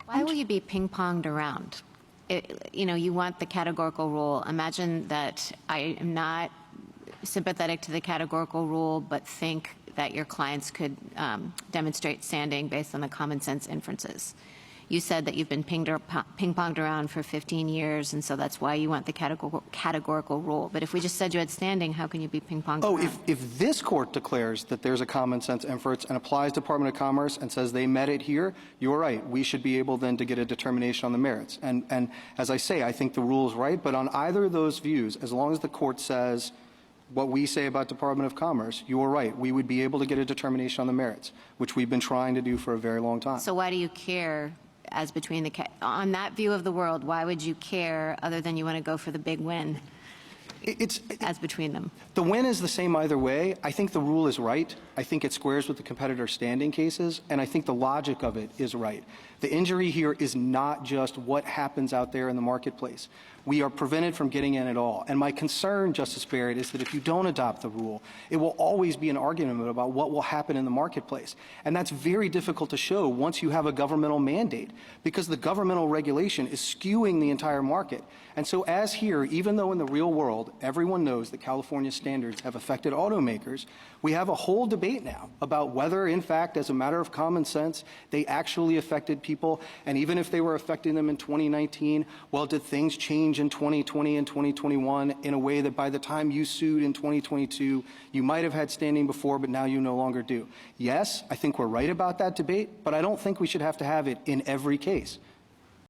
Why will you be ping-ponged around? You want the categorical rule. Imagine that I am not sympathetic to the categorical rule, but think that your clients could demonstrate standing based on the common sense inferences. You said that you've been ping-ponged around for 15 years, and so that's why you want the categorical rule. But if we just said you had standing, how can you be ping-ponged around? If this court declares that there's a common sense inference and applies Department of Commerce and says they met it here, you're right. We should be able then to get a determination on the merits. And as I say, I think the rule is right. But on either of those views, as long as the court says what we say about Department of Commerce, you're right. We would be able to get a determination on the merits, which we've been trying to do for a very long time. So why do you care? As between on that view of the world, why would you care other than you want to go for the big win? As between them. The win is the same either way. I think the rule is right. I think it squares with the competitor standing cases, and I think the logic of it is right. The injury here is not just what happens out there in the marketplace. We are prevented from getting in at all. And my concern, Justice Barrett, is that if you don't adopt the rule, it will always be an argument about what will happen in the marketplace. And that's very difficult to show once you have a governmental mandate, because the governmental regulation is skewing the entire market. And so as here, even though in the real world, everyone knows that California standards have affected automakers, we have a whole debate now about whether, in fact, as a matter of common sense, they actually affected people. And even if they were affecting them in 2019, well, did things change in 2020 and 2021 in a way that by the time you sued in 2022, you might have had standing before, but now you no longer do? Yes, I think we're right about that debate, but I don't think we should have to have it in every case.